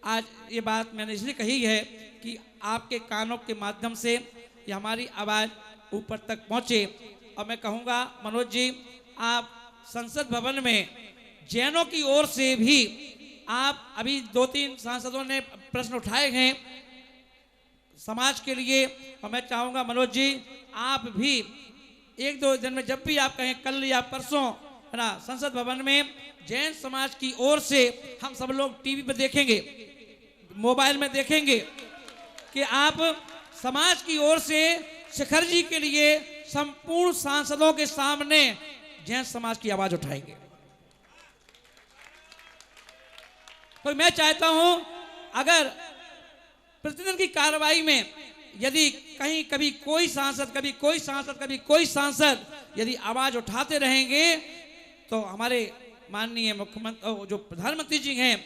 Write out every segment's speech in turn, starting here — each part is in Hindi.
आज ये बात मैंने इसलिए कही है कि आपके कानों के माध्यम से ये हमारी आवाज़ ऊपर तक पहुँचे। और मैं कहूँगा मनोज जी, आप संसद भवन में जैनों की ओर से भी आप अभी 2-3 सांसदों ने प्रश्न उठाए हैं समाज के लिए, और मैं चाहूँगा मनोज जी आप भी 1-2 दिन में जब भी आप कहें, कल या परसों, है ना, संसद भवन में जैन समाज की ओर से हम सब लोग टीवी पे देखेंगे, मोबाइल में देखेंगे कि आप समाज की ओर से शेखर जी के लिए संपूर्ण सांसदों के सामने जैन समाज की आवाज उठाएंगे। तो मैं चाहता हूं अगर प्रतिदिन की कार्रवाई में यदि कहीं कभी कोई सांसद यदि आवाज उठाते रहेंगे तो हमारे माननीय मुख्यमंत्री जो प्रधानमंत्री जी हैं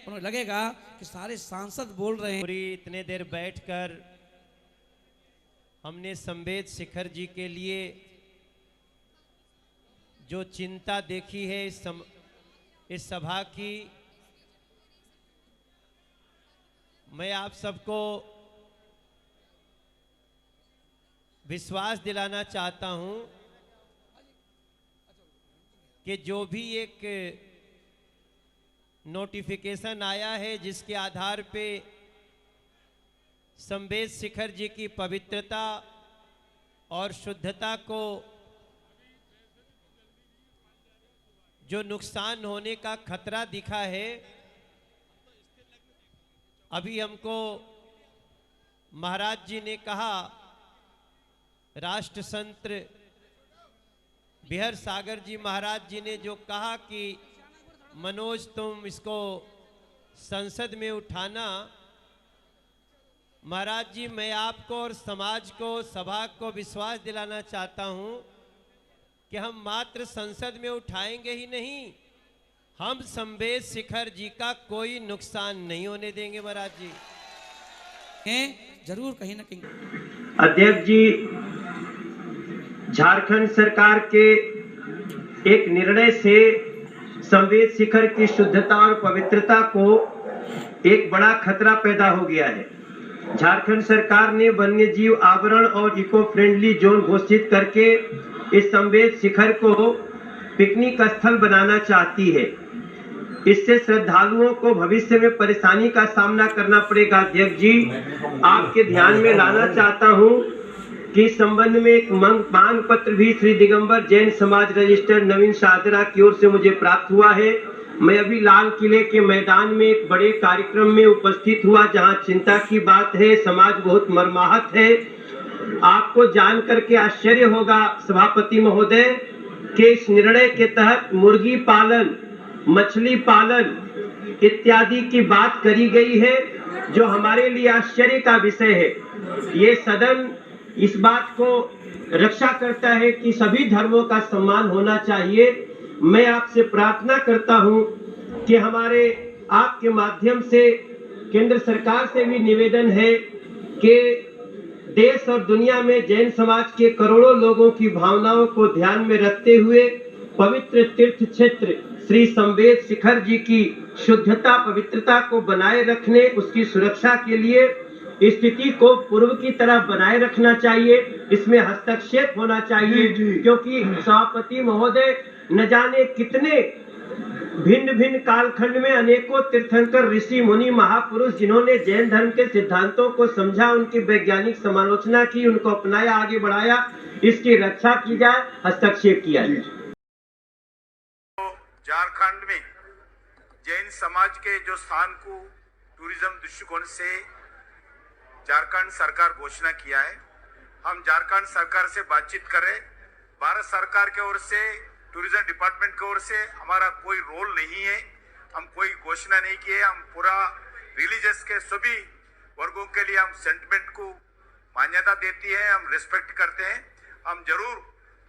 उन्हें लगेगा कि सारे सांसद बोल रहे हैं। पूरी इतने देर बैठकर हमने संवेद शेखर जी के लिए जो चिंता देखी है इस सभा की, मैं आप सबको विश्वास दिलाना चाहता हूं कि जो भी एक नोटिफिकेशन आया है जिसके आधार पे संवेद शेखर जी की पवित्रता और शुद्धता को जो नुकसान होने का खतरा दिखा है, अभी हमको महाराज जी ने कहा, राष्ट्र संत बिहार सागर जी महाराज जी ने जो कहा कि मनोज तुम इसको संसद में उठाना, महाराज जी मैं आपको और समाज को, सभा को विश्वास दिलाना चाहता हूं कि हम मात्र संसद में उठाएंगे ही नहीं, हम संवेद शेखर जी का कोई नुकसान नहीं होने देंगे महाराज जी। जरूर कहीं ना कहीं अध्यक्ष जी, झारखंड सरकार के एक निर्णय से संवेद शेखर की शुद्धता और पवित्रता को एक बड़ा खतरा पैदा हो गया है। झारखंड सरकार ने वन्य जीव आवरण और इको फ्रेंडली जोन घोषित करके इस संवेद शेखर को पिकनिक स्थल बनाना चाहती है। इससे श्रद्धालुओं को भविष्य में परेशानी का सामना करना पड़ेगा। अध्यक्ष जी, आपके ध्यान में लाना चाहता हूं कि इस संबंध में एक मांग पत्र भी श्री दिगंबर जैन समाज रजिस्टर नवीन शाहदरा की ओर से मुझे प्राप्त हुआ है। मैं अभी लाल किले के मैदान में एक बड़े कार्यक्रम में उपस्थित हुआ जहां चिंता की बात है, समाज बहुत मर्माहत है। आपको जान करके आश्चर्य होगा सभापति महोदय कि इस निर्णय के तहत मुर्गी पालन, मछली पालन इत्यादि की बात करी गई है, जो हमारे लिए आश्चर्य का विषय है। ये सदन इस बात को रक्षा करता है कि सभी धर्मों का सम्मान होना चाहिए। मैं आपसे प्रार्थना करता हूं कि हमारे आपके माध्यम से केंद्र सरकार से भी निवेदन है कि देश और दुनिया में जैन समाज के करोड़ों लोगों की भावनाओं को ध्यान में रखते हुए पवित्र तीर्थ क्षेत्र श्री संवेद शेखर जी की शुद्धता पवित्रता को बनाए रखने, उसकी सुरक्षा के लिए स्थिति को पूर्व की तरह बनाए रखना चाहिए। इसमें हस्तक्षेप होना चाहिए, क्योंकि सभापति महोदय न जाने कितने भिन्न भिन्न कालखंड में अनेकों तीर्थंकर, ऋषि, मुनि, महापुरुष जिन्होंने जैन धर्म के सिद्धांतों को समझा, उनकी वैज्ञानिक समालोचना की, उनको अपनाया, आगे बढ़ाया, इसकी रक्षा की जाए, हस्तक्षेप किया जाए। झारखंड में जैन समाज के जो स्थान को टूरिज्म दृष्टिकोण से झारखंड सरकार घोषणा किया है, हम झारखंड सरकार से बातचीत करें। भारत सरकार के ओर से, टूरिज्म डिपार्टमेंट की ओर से हमारा कोई रोल नहीं है, हम कोई घोषणा नहीं किए। हम पूरा रिलीजियस के सभी वर्गों के लिए हम सेंटिमेंट को मान्यता देती है, हम रिस्पेक्ट करते हैं। हम जरूर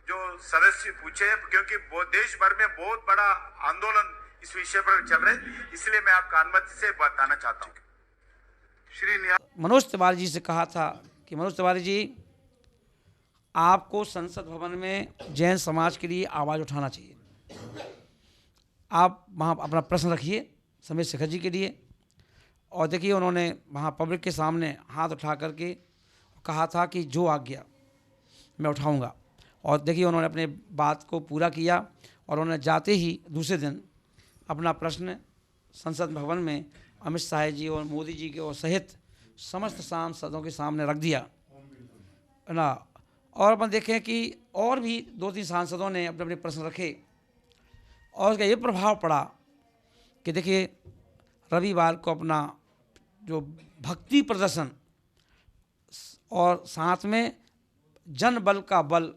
जो सदस्य पूछे, क्योंकि देश भर में बहुत बड़ा आंदोलन इस विषय पर चल रहा है, इसलिए मैं आपका अनुमति से बताना चाहता हूँ। श्री मनोज तिवारी जी से कहा था कि मनोज तिवारी जी, आपको संसद भवन में जैन समाज के लिए आवाज़ उठाना चाहिए। आप वहाँ अपना प्रश्न रखिए संवेद शेखर जी के लिए, और देखिए उन्होंने वहाँ पब्लिक के सामने हाथ उठा करके कहा था कि जो आज्ञा मैं उठाऊंगा। और देखिए उन्होंने अपने बात को पूरा किया और उन्होंने जाते ही दूसरे दिन अपना प्रश्न संसद भवन में अमित शाह जी और मोदी जी के और सहित समस्त सांसदों के सामने रख दिया ना। और अपन देखें कि और भी 2-3 सांसदों ने अपने अपने प्रश्न रखे और उसका ये प्रभाव पड़ा कि देखिए रविवार को अपना जो भक्ति प्रदर्शन और साथ में जन बल का बल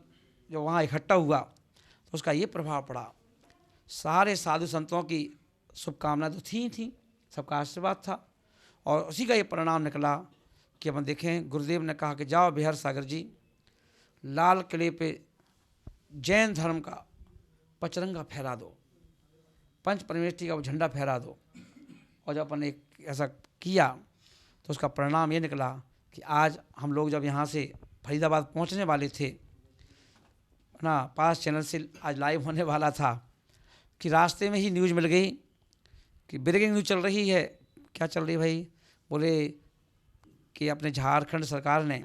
जो वहाँ इकट्ठा हुआ तो उसका ये प्रभाव पड़ा। सारे साधु संतों की शुभकामनाएं तो थी, सबका आशीर्वाद था और उसी का ये परिणाम निकला कि अपन देखें गुरुदेव ने कहा कि जाओ बिहार सागर जी, लाल किले पे जैन धर्म का पचरंगा फहरा दो, पंच परमेष्ठी का वो झंडा फहरा दो। और जब अपन एक ऐसा किया तो उसका परिणाम ये निकला कि आज हम लोग जब यहाँ से फरीदाबाद पहुँचने वाले थे ना, पास चैनल से आज लाइव होने वाला था कि रास्ते में ही न्यूज़ मिल गई कि ब्रेकिंग न्यूज़ चल रही है। क्या चल रही भाई? बोले कि अपने झारखंड सरकार ने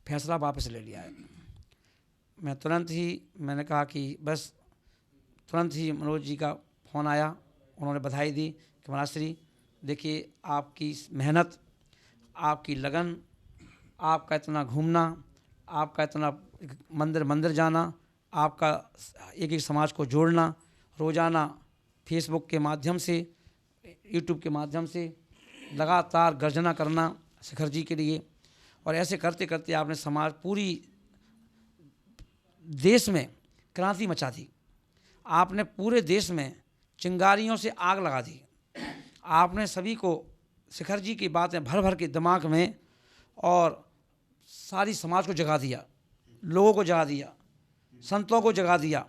फैसला वापस ले लिया है। मैं तुरंत ही मैंने कहा कि बस तुरंत ही मनोज जी का फ़ोन आया, उन्होंने बधाई दी कि महाराज श्री देखिए आपकी मेहनत, आपकी लगन, आपका इतना घूमना, आपका इतना मंदिर मंदिर जाना, आपका एक एक समाज को जोड़ना, रोज़ाना फेसबुक के माध्यम से, यूट्यूब के माध्यम से लगातार गर्जना करना शिखर जी के लिए, और ऐसे करते करते आपने समाज पूरी देश में क्रांति मचा दी। आपने पूरे देश में चिंगारियों से आग लगा दी। आपने सभी को शिखर जी की बातें भर भर के दिमाग में और सारी समाज को जगा दिया, लोगों को जगा दिया, संतों को जगा दिया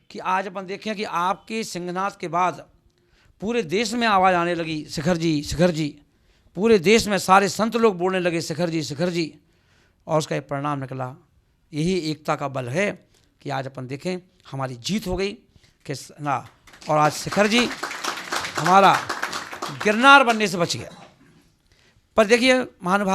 कि आज अपन देखें कि आपके सिंहनाथ के बाद पूरे देश में आवाज़ आने लगी शिखर जी, शिखर जी। पूरे देश में सारे संत लोग बोलने लगे शिखर जी, शिखर जी। और उसका एक परिणाम निकला। यही एकता का बल है कि आज अपन देखें हमारी जीत हो गई कि ना, और आज शिखर जी हमारा गिरनार बनने से बच गया। पर देखिए महानुभाव